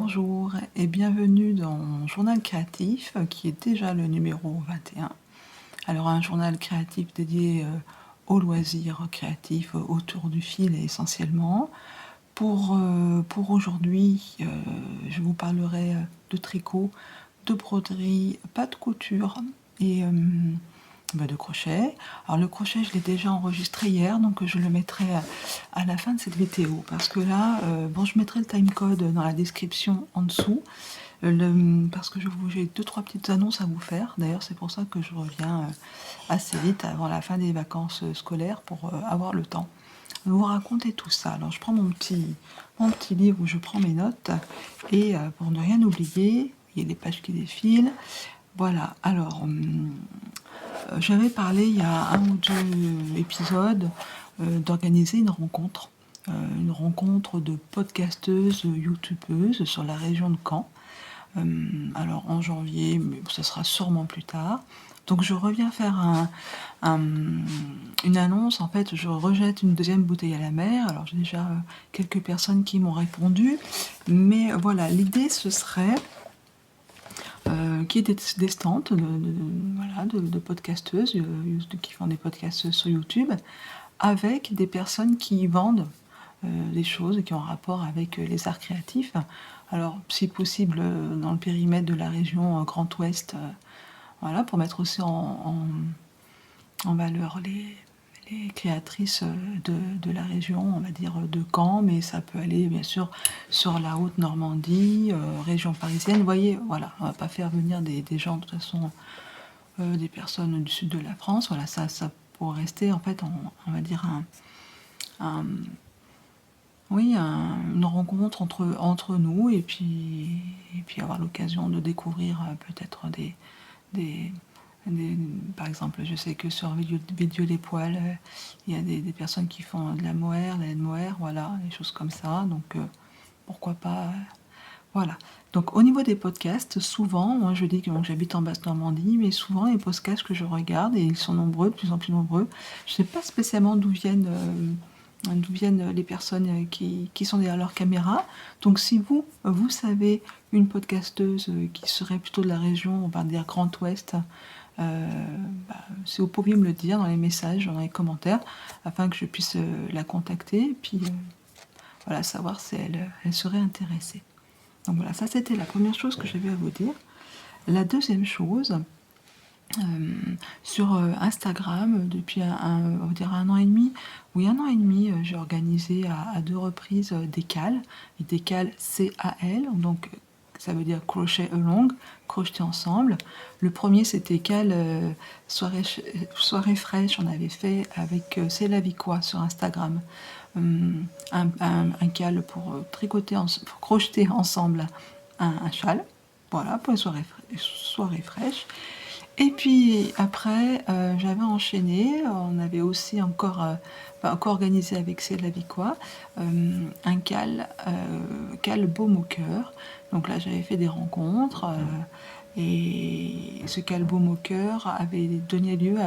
Bonjour et bienvenue dans mon journal créatif qui est déjà le numéro 21. Alors un journal créatif dédié aux loisirs créatifs autour du fil essentiellement. Pour aujourd'hui, je vous parlerai de tricot, de broderie, pas de couture et de crochet. Alors le crochet, je l'ai déjà enregistré hier, donc je le mettrai à la fin de cette vidéo. Parce que là, je mettrai le timecode dans la description en dessous. Parce que j'ai 2-3 petites annonces à vous faire. D'ailleurs, c'est pour ça que je reviens assez vite avant la fin des vacances scolaires pour avoir le temps de vous raconter tout ça. Alors, je prends mon petit livre où je prends mes notes et pour ne rien oublier, il y a des pages qui défilent. Voilà. Alors, j'avais parlé il y a un ou deux épisodes d'organiser une rencontre de podcasteuses, youtubeuses sur la région de Caen. Alors en janvier, mais ça sera sûrement plus tard. Donc je reviens faire une annonce. En fait, je rejette une deuxième bouteille à la mer. Alors j'ai déjà quelques personnes qui m'ont répondu. Mais voilà, l'idée ce serait qu'il y ait des stands de podcasteuses qui font des podcasts sur YouTube avec des personnes qui vendent des choses qui ont rapport avec les arts créatifs. Alors, si possible, dans le périmètre de la région Grand Ouest, voilà, pour mettre aussi en valeur les créatrices de la région, on va dire de Caen, mais ça peut aller bien sûr sur la Haute-Normandie, région parisienne. Vous voyez, voilà, on va pas faire venir des gens de toute façon, des personnes du sud de la France. Voilà, ça pourrait rester en fait, on va dire une rencontre entre nous et puis avoir l'occasion de découvrir peut-être des, par exemple, je sais que sur Vidéo les poils, il y a des personnes qui font de la mohair, la laine mohair, voilà, des choses comme ça. Donc pourquoi pas, voilà. Donc au niveau des podcasts, souvent, moi je dis que j'habite en Basse-Normandie, mais souvent les podcasts que je regarde, et ils sont nombreux, de plus en plus nombreux, je ne sais pas spécialement d'où viennent les personnes qui sont derrière leur caméra. Donc si vous savez une podcasteuse qui serait plutôt de la région, on va dire Grand Ouest, si vous pouviez me le dire dans les messages, dans les commentaires, afin que je puisse la contacter, et puis voilà, savoir si elle serait intéressée. Donc voilà, ça c'était la première chose que j'avais à vous dire. La deuxième chose, sur Instagram, depuis on va dire 1 an et demi, j'ai organisé à 2 reprises des cals, des cals CAL, donc ça veut dire crochet along, crocheter ensemble. Le premier c'était cal soirée fraîche, on avait fait avec C'est la vie quoi sur Instagram. Un cal pour pour crocheter ensemble un châle, voilà, pour une soirée fraîche. Et puis après, j'avais enchaîné, on avait aussi encore organisé avec C'est la vie quoi, un cal baume au cœur. Donc là, j'avais fait des rencontres, et ce cal baume au cœur avait donné lieu,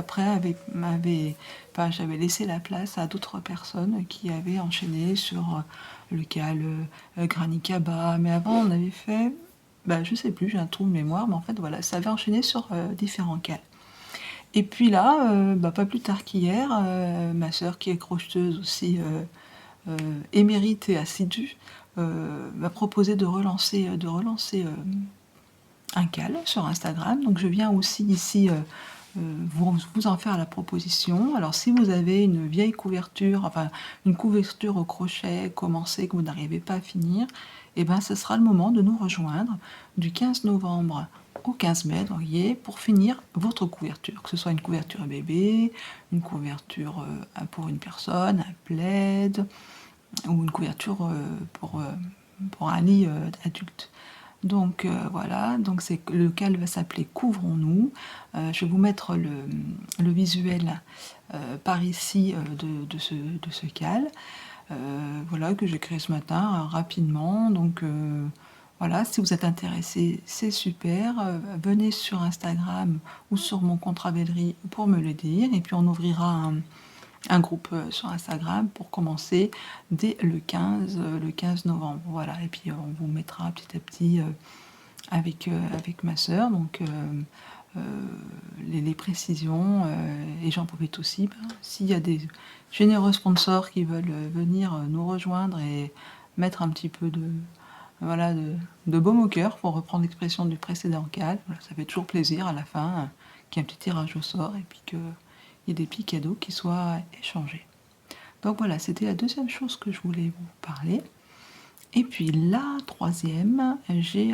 j'avais laissé la place à d'autres personnes qui avaient enchaîné sur le cal Granny Kaba. Mais avant, on avait fait je sais plus, j'ai un trou de mémoire, mais en fait voilà, ça avait enchaîné sur différents cals. Et puis là, pas plus tard qu'hier, ma sœur qui est crocheteuse aussi, émérite et assidue, m'a proposé de relancer un cal sur Instagram. Donc je viens aussi ici vous en faire la proposition. Alors si vous avez une vieille couverture, une couverture au crochet commencée que vous n'arrivez pas à finir, ce sera le moment de nous rejoindre du 15 novembre au 15 mai, pour finir votre couverture, que ce soit une couverture bébé, une couverture pour une personne, un plaid, ou une couverture pour un lit adulte. Donc voilà, donc le cal va s'appeler Couvrons-nous. Je vais vous mettre le visuel par ici de ce cal. Voilà, que j'ai créé ce matin rapidement. Donc voilà, si vous êtes intéressé, c'est super. Venez sur Instagram ou sur mon compte Ravelry pour me le dire. Et puis on ouvrira un groupe sur Instagram pour commencer dès le 15 novembre. Voilà, et puis on vous mettra petit à petit avec ma sœur, donc les précisions, et j'en profite aussi, s'il y a des généreux sponsors qui veulent venir nous rejoindre et mettre un petit peu de baume au cœur, pour reprendre l'expression du précédent CAL. Voilà, ça fait toujours plaisir à la fin qu'il y ait un petit tirage au sort et puis qu'il y ait des petits cadeaux qui soient échangés. Donc voilà, c'était la deuxième chose que je voulais vous parler. Et puis la troisième, j'ai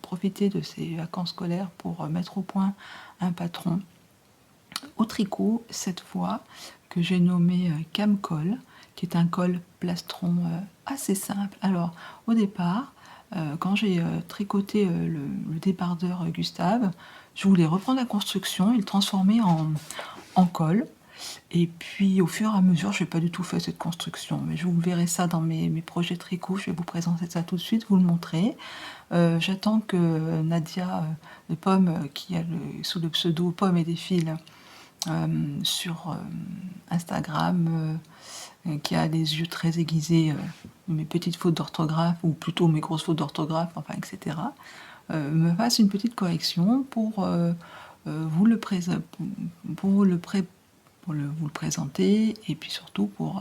profité de ces vacances scolaires pour mettre au point un patron au tricot, cette fois, que j'ai nommé Camcol, qui est un col plastron assez simple. Alors, au départ, quand j'ai tricoté le débardeur Gustave, je voulais reprendre la construction et le transformer en col. Et puis, au fur et à mesure, je n'ai pas du tout fait cette construction, mais je vous verrez ça dans mes projets tricot. Je vais vous présenter ça tout de suite, vous le montrer. J'attends que Nadia de Pomme, qui a sous le pseudo Pomme et des fils sur Instagram, qui a des yeux très aiguisés, mes petites fautes d'orthographe, ou plutôt mes grosses fautes d'orthographe, enfin, etc., me fasse une petite correction pour vous le présenter, vous le présenter, et puis surtout pour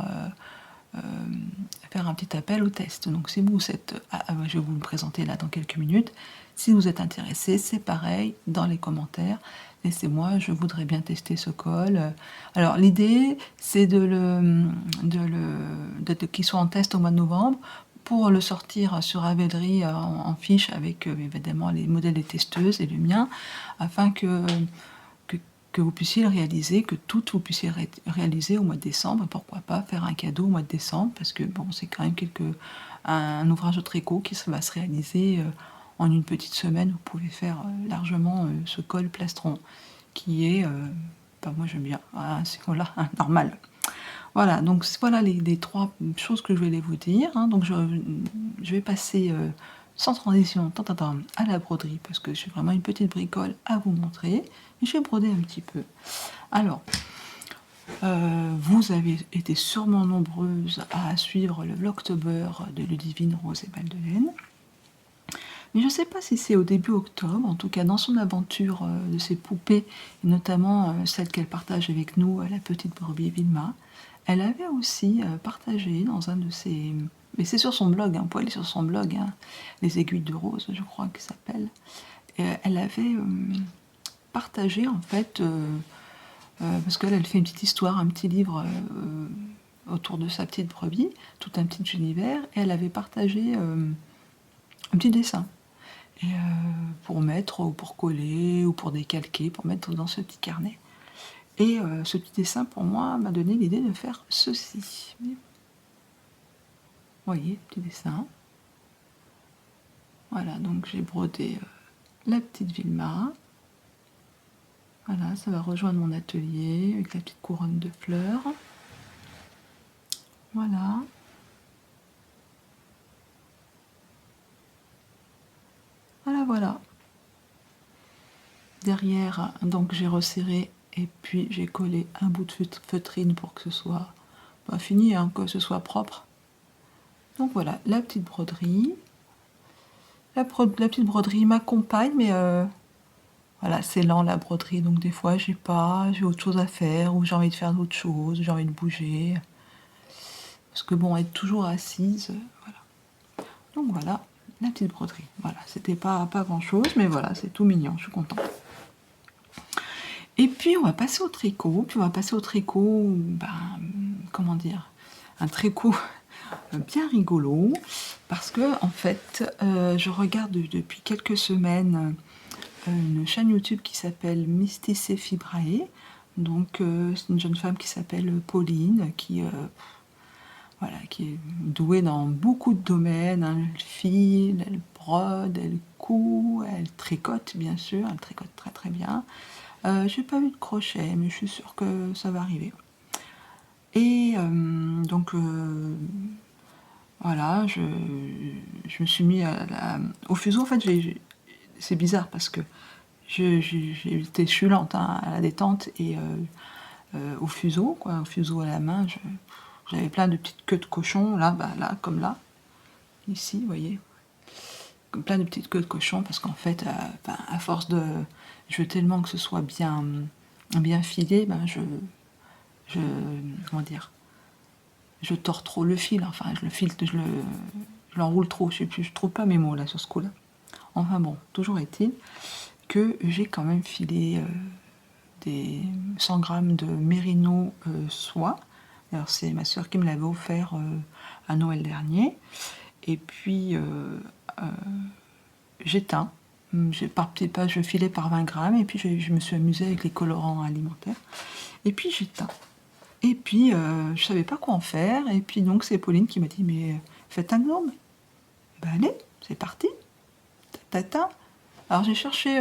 faire un petit appel au test. Donc si vous êtes, je vais vous le présenter là dans quelques minutes, si vous êtes intéressé, c'est pareil, dans les commentaires, laissez-moi, je voudrais bien tester ce col. Alors l'idée, c'est qu'il soit en test au mois de novembre, pour le sortir sur Ravelry en fiche avec évidemment les modèles des testeuses et le mien, afin que vous puissiez le réaliser, que toutes vous puissiez réaliser au mois de décembre. Pourquoi pas faire un cadeau au mois de décembre, parce que bon, c'est quand même un ouvrage de tricot qui va se réaliser en une petite semaine. Vous pouvez faire largement ce col plastron, qui est, moi j'aime bien, voilà, normal. Voilà, donc voilà les trois choses que je voulais vous dire. Hein. Donc je vais passer sans transition à la broderie, parce que j'ai vraiment une petite bricole à vous montrer. Et je vais broder un petit peu. Alors, vous avez été sûrement nombreuses à suivre le Vlogtober de Ludivine Rose et Madeleine. Mais je ne sais pas si c'est au début octobre, en tout cas dans son aventure de ses poupées, et notamment celle qu'elle partage avec nous, la petite brebis Vilma. Elle avait aussi partagé dans un de ses... Mais c'est sur son blog, vous pouvez aller sur son blog, hein, Les Aiguilles de Rose, je crois qu'il s'appelle. Elle avait partagé, en fait, parce qu'elle fait une petite histoire, un petit livre autour de sa petite brebis, tout un petit univers, et elle avait partagé un petit dessin. Et pour mettre, ou pour coller, ou pour décalquer, pour mettre dans ce petit carnet. Et ce petit dessin, pour moi, m'a donné l'idée de faire ceci. Vous voyez, petit dessin. Voilà, donc j'ai brodé la petite Vilma. Voilà, ça va rejoindre mon atelier avec la petite couronne de fleurs. Voilà. Voilà. Derrière, donc j'ai resserré et puis j'ai collé un bout de feutrine pour que ce soit pas fini, hein, que ce soit propre. Donc voilà, la petite broderie. La petite broderie m'accompagne, mais voilà, c'est lent la broderie, donc des fois j'ai autre chose à faire, ou j'ai envie de faire d'autres choses, j'ai envie de bouger. Parce que bon, être toujours assise, voilà. Donc voilà, la petite broderie. Voilà, c'était pas grand chose, mais voilà, c'est tout mignon, je suis contente. Et puis on va passer au tricot, comment dire, un tricot bien rigolo, parce que en fait, je regarde depuis quelques semaines une chaîne YouTube qui s'appelle Mystice Fibrae. Donc c'est une jeune femme qui s'appelle Pauline, qui est douée dans beaucoup de domaines. Hein. Elle file, elle brode, elle coud, elle tricote bien sûr, elle tricote très très bien. J'ai pas eu de crochet, mais je suis sûre que ça va arriver. Et voilà, je me suis mis au fuseau. En fait, c'est bizarre parce que je suis lente hein, à la détente, et au fuseau, quoi, au fuseau à la main. J'avais plein de petites queues de cochon, là, là, comme là, ici, vous voyez, comme plein de petites queues de cochon, parce qu'en fait, à force de, je veux tellement que ce soit bien filé, je, comment dire, je tords trop le fil, enfin, je l'enroule trop, je trouve pas mes mots là sur ce coup-là. Enfin bon, toujours est-il que j'ai quand même filé des 100 grammes de mérino soie. Alors c'est ma soeur qui me l'avait offert à Noël dernier. Et puis j'éteins. Par petites pages, je filais par 20 grammes. Et puis je me suis amusée avec les colorants alimentaires. Et puis j'éteins. Et puis je savais pas quoi en faire. Et puis donc c'est Pauline qui m'a dit mais faites un gnome. Ben allez, c'est parti. Tata. Alors j'ai cherché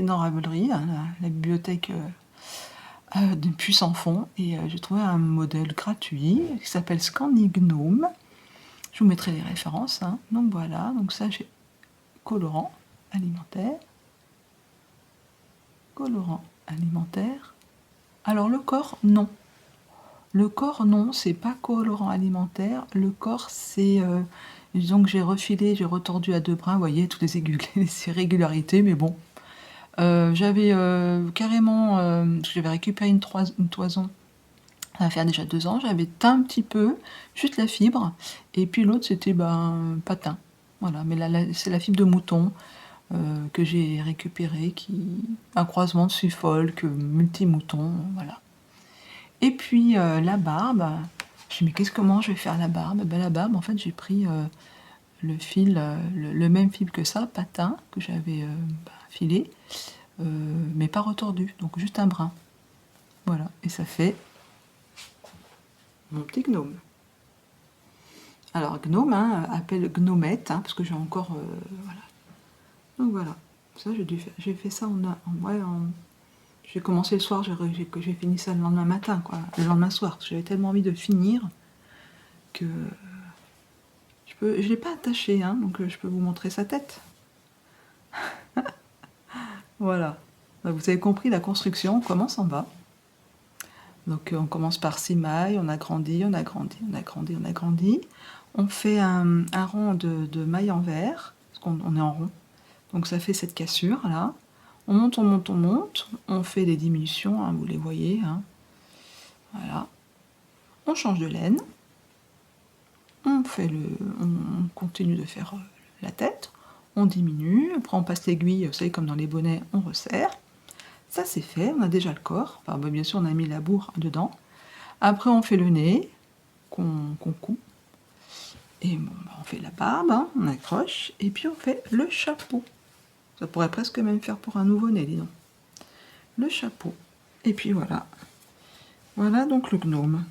dans Ravelry, hein, la bibliothèque de Puissant Fond, et j'ai trouvé un modèle gratuit qui s'appelle Scandi Gnome. Je vous mettrai les références. Hein. Donc voilà, donc ça j'ai colorant alimentaire. Colorant alimentaire. Alors le corps, non. Le corps, non, c'est pas colorant alimentaire. Le corps, c'est... disons que j'ai refilé, j'ai retordu à 2 brins, vous voyez, toutes les irrégularités, mais bon. J'avais carrément... j'avais récupéré une toison, ça va faire déjà 2 ans, j'avais teint un petit peu, juste la fibre, et puis l'autre, c'était pas teint. Voilà, mais là c'est la fibre de mouton que j'ai récupérée, un croisement de Suffolk, multi-mouton, voilà. Et puis la barbe, je me dis mais comment je vais faire la barbe? Ben, la barbe, en fait, j'ai pris le fil, le même fil que ça, patin, que j'avais filé, mais pas retordu, donc juste un brin. Voilà, et ça fait mon petit gnome. Alors gnome, hein, appelle gnomette, hein, parce que j'ai encore... voilà. Donc voilà, ça j'ai fait ça j'ai commencé le soir, j'ai fini ça le lendemain matin, quoi, le lendemain soir, parce que j'avais tellement envie de finir que je l'ai pas attaché, hein, donc je peux vous montrer sa tête. Voilà. Donc, vous avez compris la construction, on commence en bas. Donc on commence par 6 mailles, on agrandit, on agrandit, on agrandit, on agrandit. On fait un rang de mailles en verre, parce qu'on est en rond. Donc ça fait cette cassure là. On monte, on monte, on monte. On fait des diminutions, hein, vous les voyez. Hein. Voilà. On change de laine. On continue de faire la tête. On diminue. Après on passe l'aiguille, vous savez comme dans les bonnets, on resserre. Ça c'est fait, on a déjà le corps. Enfin, bien sûr on a mis la bourre dedans. Après on fait le nez qu'on coupe. Et bon, on fait la barbe, hein, on accroche. Et puis on fait le chapeau. Ça pourrait presque même faire pour un nouveau-né, dis donc. Le chapeau. Et puis voilà. Voilà donc le gnome.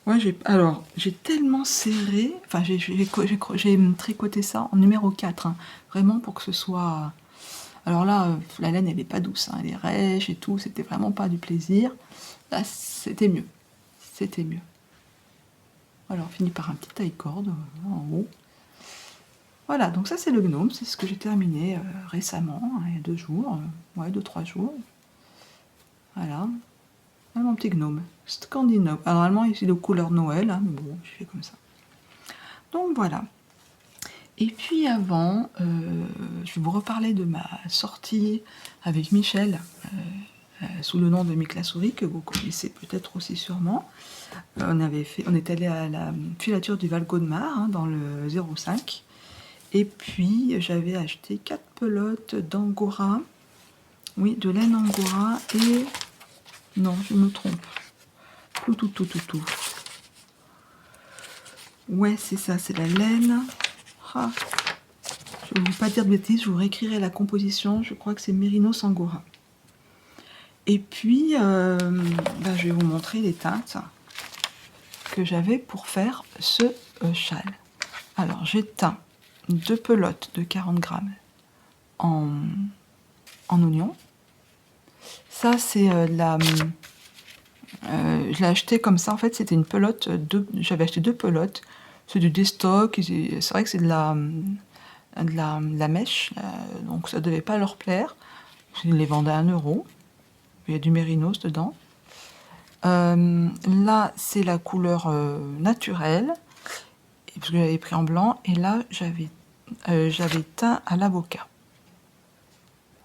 Ouais, j'ai tellement serré, enfin j'ai tricoté ça en numéro 4, hein, vraiment pour que ce soit... Alors là, la laine elle est pas douce, hein, elle est rêche et tout, c'était vraiment pas du plaisir. Là, c'était mieux. C'était mieux. Alors on finit par un petit taille-corde en haut. Voilà, donc ça c'est le gnome, c'est ce que j'ai terminé récemment, hein, il y a 2 jours, 2-3 jours. Voilà, mon petit gnome, Scandinove. Alors normalement il est de couleur Noël, hein, mais bon, je fais comme ça. Donc voilà. Et puis avant, je vais vous reparler de ma sortie avec Michel, sous le nom de Mick la souris, que vous connaissez peut-être aussi sûrement. On est allé à la filature du Val-Gaudemar, hein, dans le 05. Et puis, j'avais acheté 4 pelotes d'angora. Oui, de laine angora et... Non, je me trompe. Tout. Ouais, c'est ça, c'est la laine. Ah. Je ne vais vous pas dire de bêtises, je vous réécrirai la composition. Je crois que c'est Mérinos angora. Et puis, je vais vous montrer les teintes que j'avais pour faire ce châle. Alors, j'ai teint 2 pelotes de 40 grammes en oignon. Ça, c'est je l'ai acheté comme ça. En fait, c'était une pelote. J'avais acheté 2 pelotes. C'est du déstock. C'est vrai que c'est de la mèche. Donc, ça devait pas leur plaire. Je les vendais à 1 €. il y a du mérinos dedans. Là, c'est la couleur naturelle, parce que j'avais pris en blanc, et là, j'avais teint à l'avocat.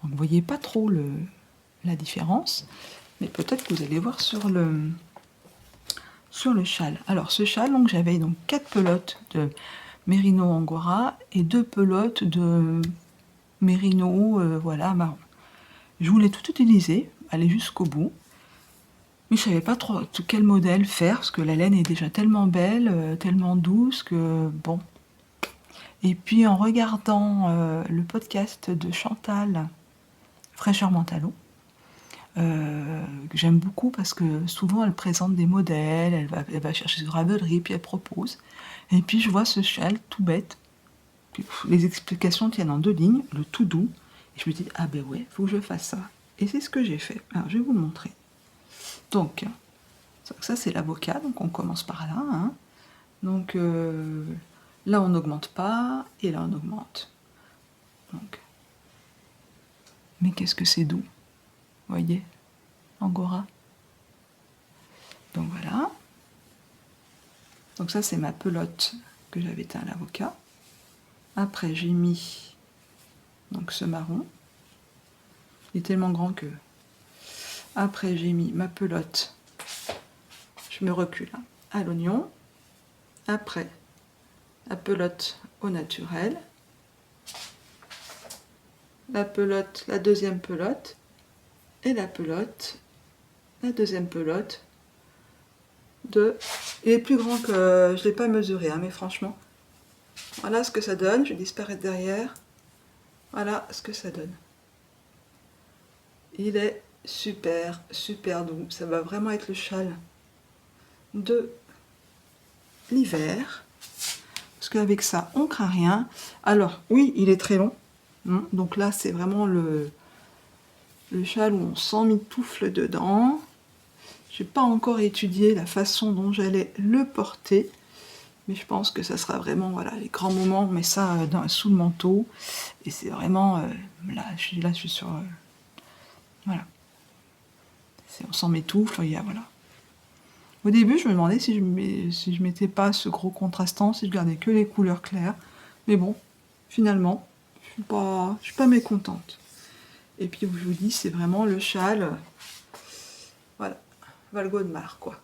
Vous ne voyez pas trop la différence, mais peut-être que vous allez voir sur le châle. Alors, ce châle, donc j'avais donc 4 pelotes de mérino angora et 2 pelotes de mérino, voilà, marron. Je voulais tout utiliser, aller jusqu'au bout. Mais je savais pas trop quel modèle faire, parce que la laine est déjà tellement belle, tellement douce que bon. Et puis en regardant le podcast de Chantal, Fraîcheur Mentalot, que j'aime beaucoup parce que souvent elle présente des modèles, elle va chercher sur Ravelry, puis elle propose. Et puis je vois ce châle tout bête. Puis, les explications tiennent en 2 lignes, le tout doux. Et je me dis, ah ben ouais, faut que je fasse ça. Et c'est ce que j'ai fait. Alors je vais vous le montrer. Donc, ça c'est l'avocat, donc on commence par là. Hein. Donc là on n'augmente pas, et là on augmente. Donc. Mais qu'est-ce que c'est doux, voyez, angora. Donc voilà. Donc ça c'est ma pelote que j'avais teint à l'avocat. Après j'ai mis donc ce marron. Il est tellement grand que. Après j'ai mis ma pelote. Je me recule hein, à l'oignon. Après la pelote au naturel. La pelote, la deuxième pelote. Et la pelote, la deuxième pelote. Il est plus grand que. Je ne l'ai pas mesuré, hein, mais franchement. Voilà ce que ça donne. Je vais disparaître derrière. Voilà ce que ça donne. Il est super, super doux. Ça va vraiment être le châle de l'hiver. Parce qu'avec ça, on craint rien. Alors, oui, il est très long. Donc là, c'est vraiment le châle où on s'emmitoufle dedans. Je n'ai pas encore étudié la façon dont j'allais le porter. Mais je pense que ça sera vraiment, voilà, les grands moments, on met ça sous le manteau. Et c'est vraiment, là, je suis sur... voilà. On s'en m'étouffe, voilà. Au début, je me demandais si je mettais pas ce gros contrastant, si je gardais que les couleurs claires. Mais bon, finalement, je suis pas mécontente. Et puis, je vous dis, c'est vraiment le châle, voilà, Valgo de Mar, quoi.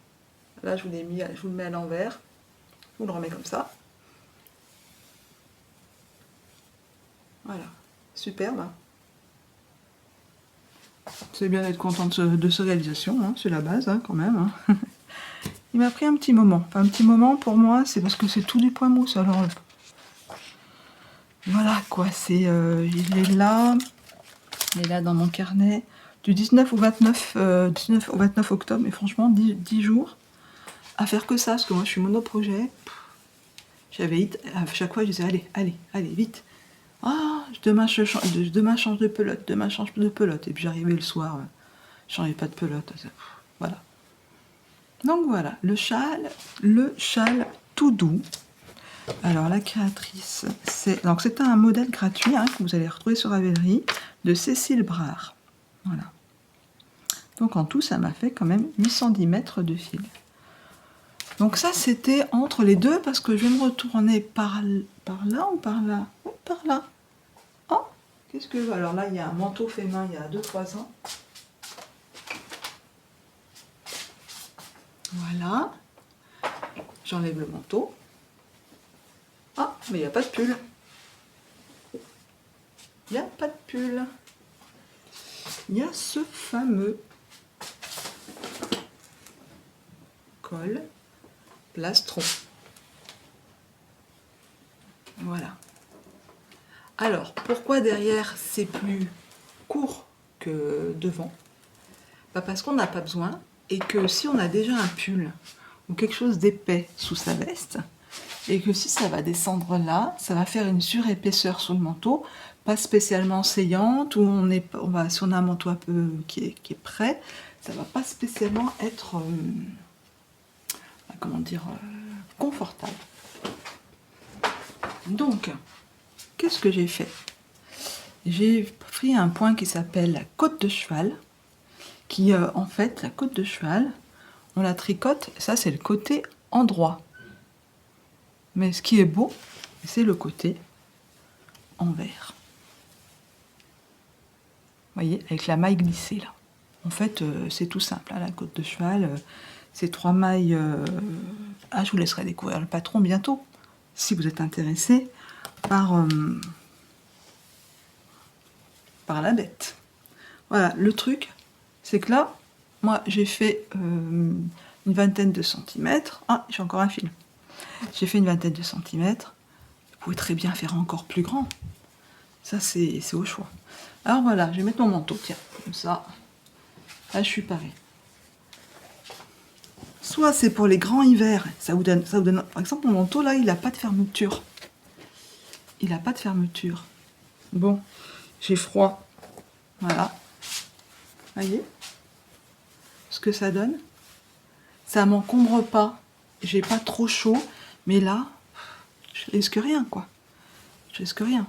Là, je vous le mets à l'envers. Je vous le remets comme ça. Voilà, superbe. Hein. C'est bien d'être contente de cette réalisation, hein. C'est la base, hein, quand même. Hein. Il m'a pris un petit moment. Enfin, un petit moment, pour moi, c'est parce que c'est tout du point mousse, alors... voilà, quoi, il est là dans mon carnet, du 19 au 29 octobre, et franchement, 10 jours à faire que ça, parce que moi, je suis monoprojet. J'avais à chaque fois, je disais, allez, vite. Ah, demain, je change de pelote, et puis j'arrivais le soir, je changeais pas de pelote, voilà. Donc voilà, le châle tout doux. Alors la créatrice, c'est un modèle gratuit hein, que vous allez retrouver sur Ravelry de Cécile Brard. Voilà. Donc en tout, ça m'a fait quand même 810 mètres de fil. Donc ça, c'était entre les deux parce que je vais me retourner par là ou par là? Oui, par là. Oh, qu'est-ce que... Alors là, il y a un manteau fait main il y a 2-3 ans. Voilà. J'enlève le manteau. Ah, mais il n'y a pas de pull. Il n'y a pas de pull. Il y a ce fameux col plastron. Voilà. Alors, pourquoi derrière c'est plus court que devant? Parce qu'on n'a pas besoin et que si on a déjà un pull ou quelque chose d'épais sous sa veste, et que si ça va descendre là, ça va faire une surépaisseur sous le manteau, pas spécialement saillante, ou si on a un manteau un peu qui est prêt, ça va pas spécialement être, confortable. Donc, qu'est-ce que j'ai fait? J'ai pris un point qui s'appelle la côte de cheval, qui, en fait, la côte de cheval, on la tricote, ça c'est le côté endroit. Mais ce qui est beau, c'est le côté envers. Vous voyez, avec la maille glissée là. En fait, c'est tout simple, hein, la côte de cheval, c'est 3 mailles. Je vous laisserai découvrir le patron bientôt, si vous êtes intéressé par la bête. Voilà, le truc, c'est que là, moi, j'ai fait une vingtaine de centimètres. Ah, j'ai encore un fil. J'ai fait une vingtaine de centimètres. Vous pouvez très bien faire encore plus grand. Ça, c'est au choix. Alors voilà, je vais mettre mon manteau, tiens, comme ça. Là, je suis parée. Soit c'est pour les grands hivers, ça vous donne. Par exemple, mon manteau, là, il n'a pas de fermeture. Il n'a pas de fermeture. Bon, j'ai froid. Voilà. Voyez ce que ça donne? Ça m'encombre pas. J'ai pas trop chaud, mais là, je risque rien, quoi. Je risque rien.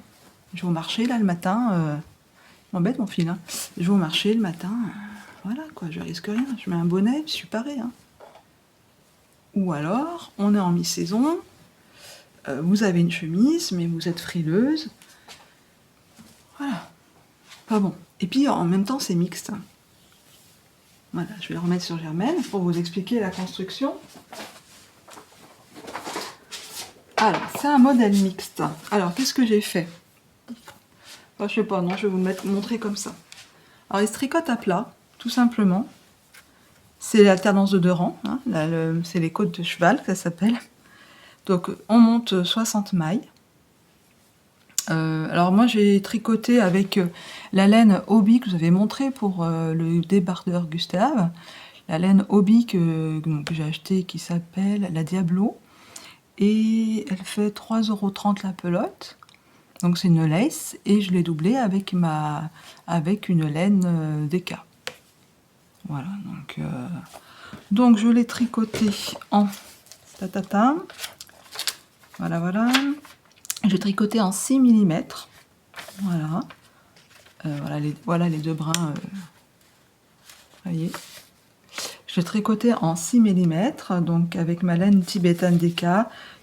Je vais au marché, là, le matin. M'embête mon fil, hein. Je vais au marché le matin. Voilà, quoi, je risque rien. Je mets un bonnet, je suis parée, hein. Ou alors, on est en mi-saison, vous avez une chemise, mais vous êtes frileuse. Voilà. Pas bon. Et puis, en même temps, c'est mixte. Voilà, je vais le remettre sur Germaine pour vous expliquer la construction. Alors, c'est un modèle mixte. Alors, qu'est-ce que j'ai fait? Enfin, je sais pas, non, je vais vous montrer comme ça. Alors, il se tricote à plat, tout simplement. C'est l'alternance de 2 rangs, hein, c'est les côtes de cheval, ça s'appelle. Donc, on monte 60 mailles. Alors, moi, j'ai tricoté avec la laine Hobby que je vous avais montré pour le débardeur Gustave. La laine Hobby que j'ai achetée qui s'appelle la Diablo. Et elle fait 3,30 € la pelote. Donc, c'est une lace. Et je l'ai doublée avec une laine DK. Voilà, donc je l'ai tricoté en tatata. Voilà, voilà. J'ai tricoté en 6 mm. Voilà. Voilà les 2 brins. Voyez. Je l'ai tricoté en 6 mm, donc avec ma laine tibétaine DK,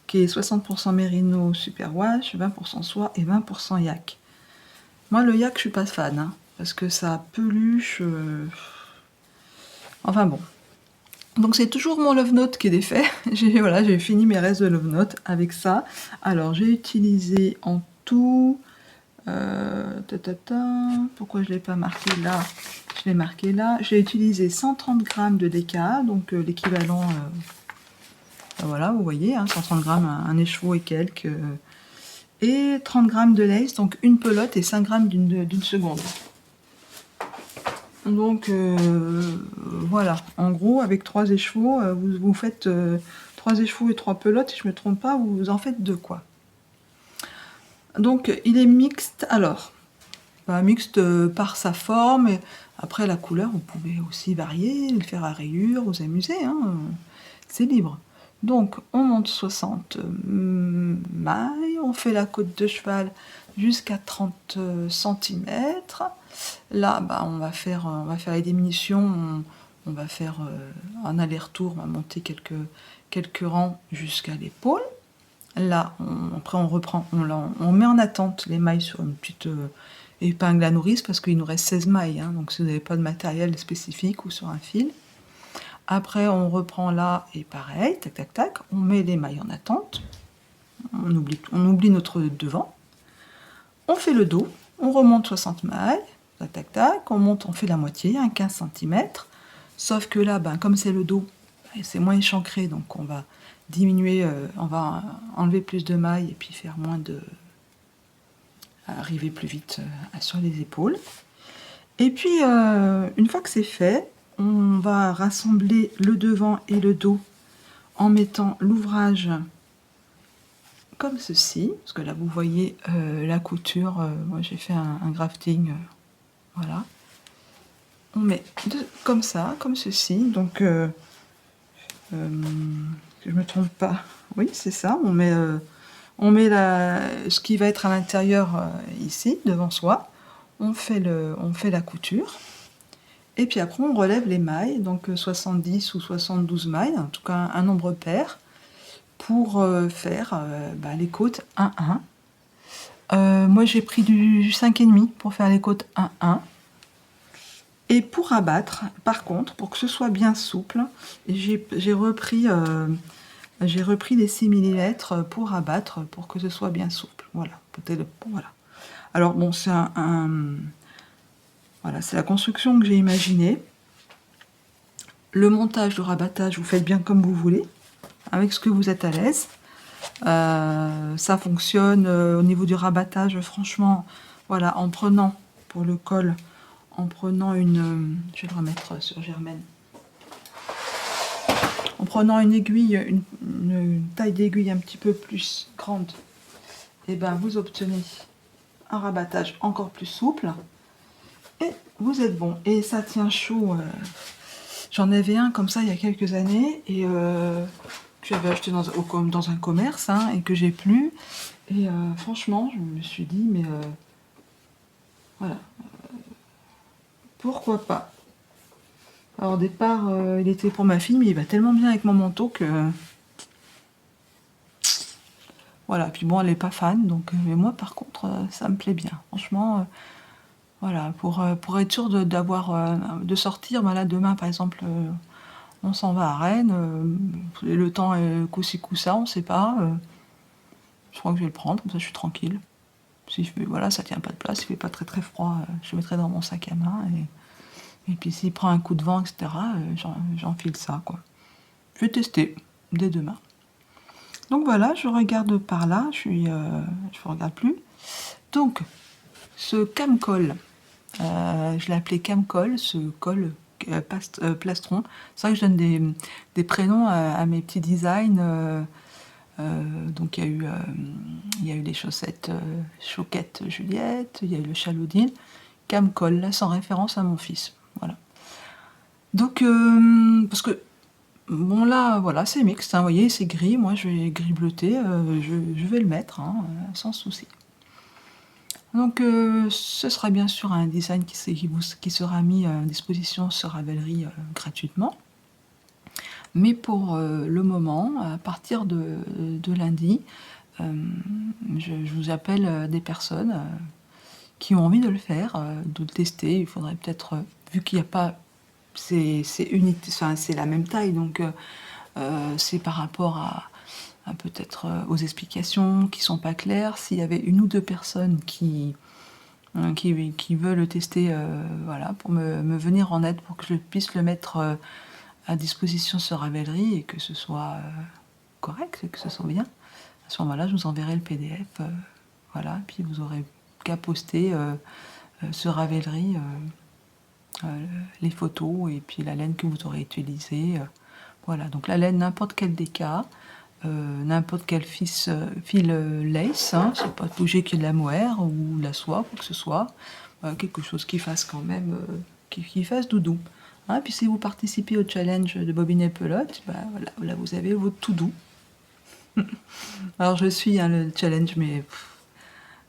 qui est 60% mérino superwash, 20% soie et 20% yak. Moi, le yak, je suis pas fan, hein, parce que ça peluche. Enfin bon. Donc c'est toujours mon Love Note qui est défait. J'ai fini mes restes de Love Note avec ça. Alors j'ai utilisé en tout... pourquoi je ne l'ai pas marqué là? Je l'ai marqué là. J'ai utilisé 130 g de DKA, donc l'équivalent... voilà, vous voyez, hein, 130 g, un écheveau et quelques. Et 30 g de lace, donc une pelote et 5 g d'une seconde. Donc voilà, en gros, avec 3 écheveaux, vous faites 3 écheveaux et 3 pelotes, si je ne me trompe pas, vous en faites 2, quoi. Donc il est mixte, alors, mixte par sa forme, et après la couleur, vous pouvez aussi varier, le faire à rayures, vous amuser, hein, c'est libre. Donc on monte 60 mailles, on fait la côte de cheval jusqu'à 30 cm. Là, on va faire les diminutions, on va faire un aller-retour, on va monter quelques rangs jusqu'à l'épaule. Là, après on reprend, on met en attente les mailles sur une petite épingle à nourrice, parce qu'il nous reste 16 mailles, hein, donc si vous n'avez pas de matériel spécifique ou sur un fil. Après, on reprend là, et pareil, tac, tac, tac, on met les mailles en attente, on oublie notre devant, on fait le dos, on remonte 60 mailles, tac, tac, tac, on fait la moitié, un 15 cm, sauf que là, comme c'est le dos, c'est moins échancré, donc on va diminuer, on va enlever plus de mailles, et puis faire moins de... arriver plus vite sur les épaules. Et puis, une fois que c'est fait, on va rassembler le devant et le dos en mettant l'ouvrage comme ceci, parce que là vous voyez la couture, moi j'ai fait un grafting, voilà. On met comme ça, comme ceci, donc que je me trompe pas, oui c'est ça, on met ce qui va être à l'intérieur ici, devant soi, on fait la couture. Et puis après, on relève les mailles, donc 70 ou 72 mailles, en tout cas un nombre pair, pour faire les côtes 1-1. Moi, j'ai pris du 5,5 pour faire les côtes 1-1. Et pour abattre, par contre, pour que ce soit bien souple, j'ai repris les 6 mm pour abattre, pour que ce soit bien souple. Voilà. Voilà. Alors bon, c'est voilà, c'est la construction que j'ai imaginée. Le montage, le rabattage, vous faites bien comme vous voulez, avec ce que vous êtes à l'aise. Ça fonctionne au niveau du rabattage, franchement, voilà, en prenant, pour le col, en prenant je vais le remettre sur Germaine. En prenant une aiguille, une taille d'aiguille un petit peu plus grande, et ben vous obtenez un rabattage encore plus souple. Et vous êtes bon. Et ça tient chaud. J'en avais un comme ça il y a quelques années et que j'avais acheté dans un commerce et que j'ai plus. Et franchement, je me suis dit, mais voilà, pourquoi pas. Alors au départ, il était pour ma fille, mais il va tellement bien avec mon manteau que... Voilà, puis bon, elle n'est pas fan, donc mais moi par contre, ça me plaît bien. Franchement, voilà, pour être sûr de sortir, là demain par exemple, on s'en va à Rennes, le temps est coup-ci coup-ça, on ne sait pas. Je crois que je vais le prendre, comme ça je suis tranquille. Si voilà, ça tient pas de place, il fait pas très très froid, je le mettrai dans mon sac à main. Et puis s'il prend un coup de vent, etc., j'enfile ça, quoi. Je vais tester dès demain. Donc voilà, je regarde par là, je ne regarde plus. Donc, ce cam-coll, je l'ai appelé cam-coll, ce col plastron. C'est vrai que je donne des prénoms à mes petits designs. Donc il y a eu les chaussettes Choquette Juliette, il y a eu le Chaloudine, cam-coll, là sans référence à mon fils. Voilà. Donc, parce que bon là, voilà, c'est mixte, vous voyez, c'est gris, moi je vais gris bleuté, je vais le mettre, sans souci. Donc ce sera bien sûr un design qui sera mis à disposition sur Ravelry gratuitement. Mais pour le moment, à partir de lundi, je vous appelle des personnes qui ont envie de le faire, de le tester. Il faudrait peut-être, vu qu'il n'y a pas... c'est la même taille, donc c'est par rapport à peut-être aux explications qui sont pas claires. S'il y avait une ou deux personnes qui veulent le tester, voilà, pour me venir en aide, pour que je puisse le mettre à disposition sur Ravelry et que ce soit correct, que ce soit bien. À ce moment-là, je vous enverrai le PDF, voilà, puis vous aurez qu'à poster sur Ravelry les photos et puis la laine que vous aurez utilisée. Voilà, donc la laine, n'importe quel déca, n'importe quel fil lace, c'est pas obligé qu'il y ait de la mohair ou de la soie, quoi que ce soit, quelque chose qui fasse quand même, qui fasse doudou. Puis si vous participez au challenge de bobine et pelote, voilà, là vous avez votre tout doux. Alors je suis le challenge, mais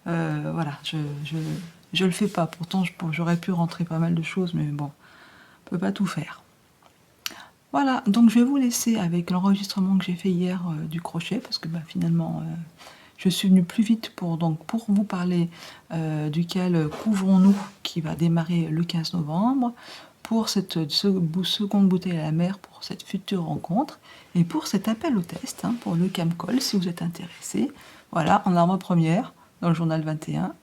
voilà, je le fais pas. Pourtant j'aurais pu rentrer pas mal de choses, mais bon, on peut pas tout faire. Voilà, donc je vais vous laisser avec l'enregistrement que j'ai fait hier du crochet, parce que finalement je suis venue plus vite pour vous parler duquel Couvrons-nous, qui va démarrer le 15 novembre, pour cette seconde bouteille à la mer, pour cette future rencontre, et pour cet appel au test, pour le cam-coll, si vous êtes intéressé. Voilà, en avant-première, dans le journal 21,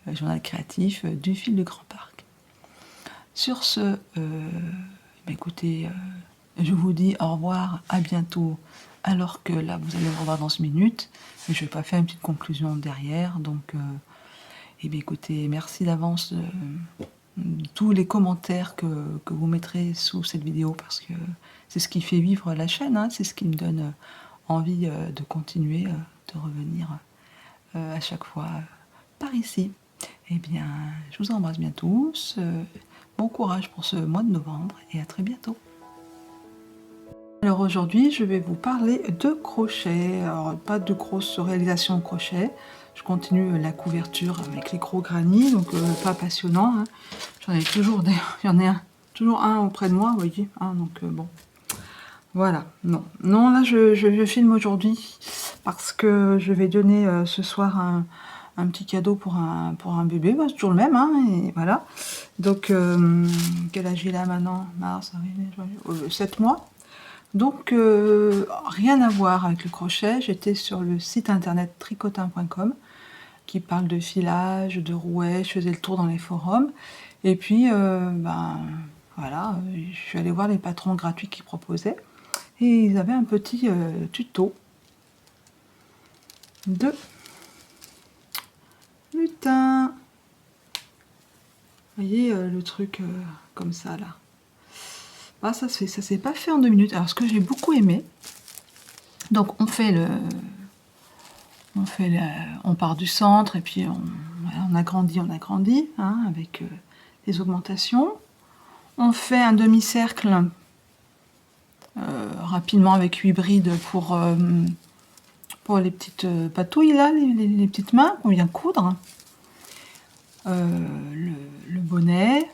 le journal créatif du fil de Grand Parc. Sur ce, écoutez, je vous dis au revoir, à bientôt, alors que là, vous allez me revoir dans ce minute, mais je ne vais pas faire une petite conclusion derrière, donc, écoutez, merci d'avance tous les commentaires que vous mettrez sous cette vidéo, parce que c'est ce qui fait vivre la chaîne, c'est ce qui me donne envie de continuer, de revenir à chaque fois par ici. Eh bien, je vous embrasse bien tous, bon courage pour ce mois de novembre, et à très bientôt. Alors aujourd'hui, je vais vous parler de crochet. Alors, pas de grosse réalisation au crochet. Je continue la couverture avec les gros granits, donc pas passionnant. J'en ai toujours, d'ailleurs, il y en a un Toujours un auprès de moi, vous voyez. Hein, donc bon, voilà. Non, non, là je filme aujourd'hui parce que je vais donner ce soir un petit cadeau pour un bébé. Bah, c'est toujours le même, hein, et voilà. Donc, quel âge il a maintenant? Mars, avril, mai, juin, 7 mois. Donc, rien à voir avec le crochet. J'étais sur le site internet tricotin.com qui parle de filage, de rouet. Je faisais le tour dans les forums. Et puis, ben, voilà, je suis allée voir les patrons gratuits qu'ils proposaient. Et ils avaient un petit tuto de lutin. Vous voyez le truc comme ça, là. Ah, ça s'est pas fait en 2 minutes. Alors, ce que j'ai beaucoup aimé, donc on part du centre et puis on agrandit, hein, avec les augmentations. On fait un demi-cercle rapidement avec 8 brides pour les petites patouilles là, les petites mains qu'on vient coudre. Le bonnet,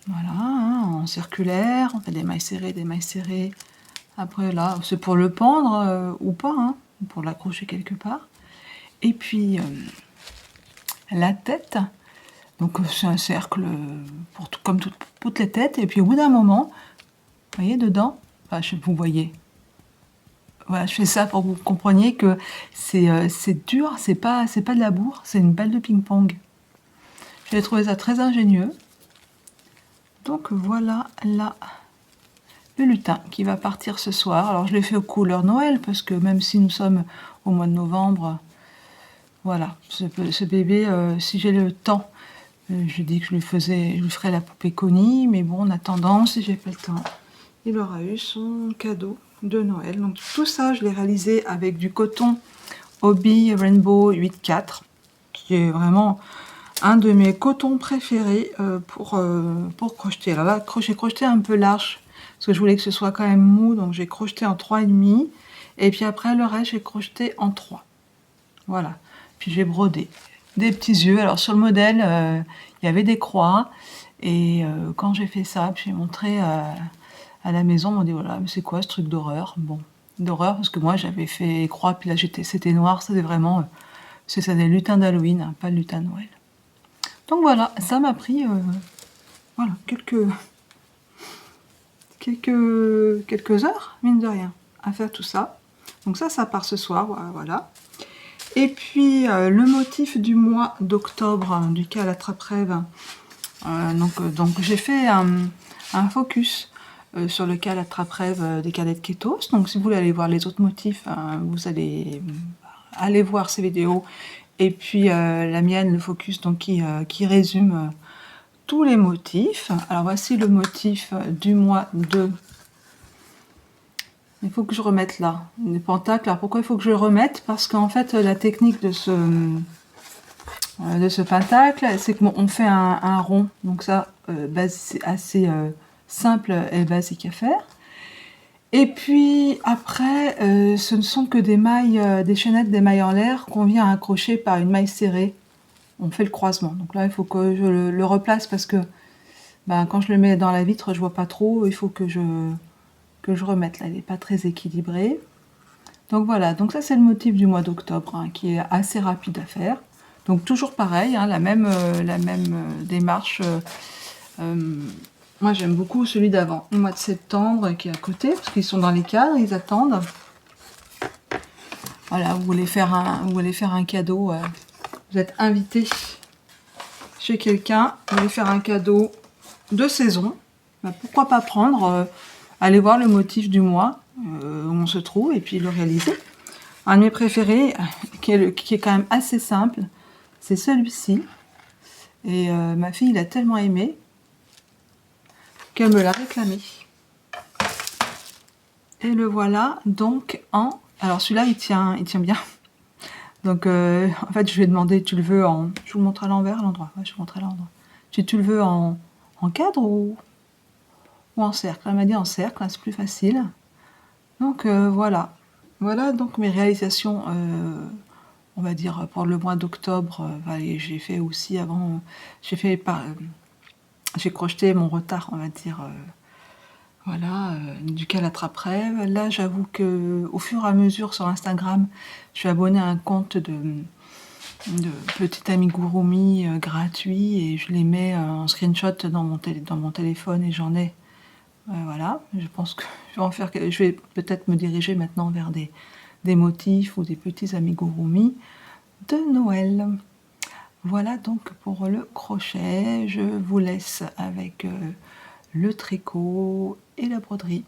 voilà, hein, en circulaire, on fait des mailles serrées. Après là, c'est pour le pendre ou pas, hein, pour l'accrocher quelque part. Et puis la tête, donc c'est un cercle pour comme toutes les têtes. Et puis au bout d'un moment, vous voyez dedans, enfin, vous voyez. Voilà, je fais ça pour que vous compreniez que c'est dur, c'est pas de la bourre, c'est une balle de ping-pong. J'ai trouvé ça très ingénieux. Donc voilà là le lutin qui va partir ce soir. Alors je l'ai fait aux couleurs Noël parce que même si nous sommes au mois de novembre, voilà, ce bébé, si j'ai le temps, je dis que je lui ferai la poupée Connie, mais bon, en attendant, si j'ai pas le temps, il aura eu son cadeau de Noël. Donc tout ça, je l'ai réalisé avec du coton Hobby Rainbow 8-4, qui est vraiment un de mes cotons préférés pour crocheter. Alors là, j'ai crocheté un peu large, parce que je voulais que ce soit quand même mou, donc j'ai crocheté en 3,5, et puis après le reste, j'ai crocheté en 3. Voilà. Puis j'ai brodé des petits yeux. Alors sur le modèle, il y avait des croix, et quand j'ai fait ça, puis j'ai montré à la maison, on m'a dit voilà, mais c'est quoi ce truc d'horreur? Bon, d'horreur, parce que moi j'avais fait croix, puis là c'était noir, c'était vraiment, c'est ça des lutins d'Halloween, hein, pas le lutin de Noël. Donc voilà, ça m'a pris voilà, quelques heures, mine de rien, à faire tout ça. Donc ça part ce soir, voilà. Et puis le motif du mois d'octobre, hein, du cal à trappe-rêve. Donc j'ai fait un focus sur le cal à trappe-rêve des cadettes Ketos. Donc si vous voulez aller voir les autres motifs, vous allez aller voir ces vidéos. Et puis la mienne, le focus, donc qui résume tous les motifs. Alors voici le motif du mois de... Il faut que je remette là, les pentacles. Alors pourquoi il faut que je le remette? Parce qu'en fait, la technique de ce pentacle, c'est qu'on fait un rond. Donc ça, c'est assez simple et basique à faire. Et puis après, ce ne sont que des mailles, des chaînettes, des mailles en l'air qu'on vient accrocher par une maille serrée. On fait le croisement. Donc là, il faut que je le replace parce que quand je le mets dans la vitre, je vois pas trop. Il faut que je remette. Là, il n'est pas très équilibré. Donc voilà. Donc ça, c'est le motif du mois d'octobre, hein, qui est assez rapide à faire. Donc toujours pareil, hein, la même démarche. Moi, j'aime beaucoup celui d'avant, le mois de septembre, qui est à côté, parce qu'ils sont dans les cadres, ils attendent. Voilà, vous voulez faire un cadeau, vous êtes invité chez quelqu'un, vous voulez faire un cadeau de saison, pourquoi pas prendre, aller voir le motif du mois où on se trouve et puis le réaliser. Un de mes préférés, qui est quand même assez simple, c'est celui-ci. Et ma fille l'a tellement aimé qu'elle me l'a réclamé. Et le voilà donc en... Alors celui-là, il tient bien. Donc en fait, je lui ai demandé, tu le veux en... Je vous le montre à l'envers, à l'endroit. Ouais, je vous montre à l'endroit. Tu le veux en cadre ou en cercle? Elle m'a dit en cercle, hein, c'est plus facile. Donc voilà. Voilà donc mes réalisations, on va dire, pour le mois d'octobre. J'ai fait aussi avant... j'ai fait j'ai crocheté mon retard, on va dire, voilà, du Calatrava. Là, j'avoue que au fur et à mesure sur Instagram, je suis abonnée à un compte de petits amigurumi gratuits et je les mets en screenshot dans mon téléphone et j'en ai. Voilà, je pense que je vais en faire. Je vais peut-être me diriger maintenant vers des motifs ou des petits amigurumi de Noël. Voilà donc pour le crochet. Je vous laisse avec le tricot et la broderie.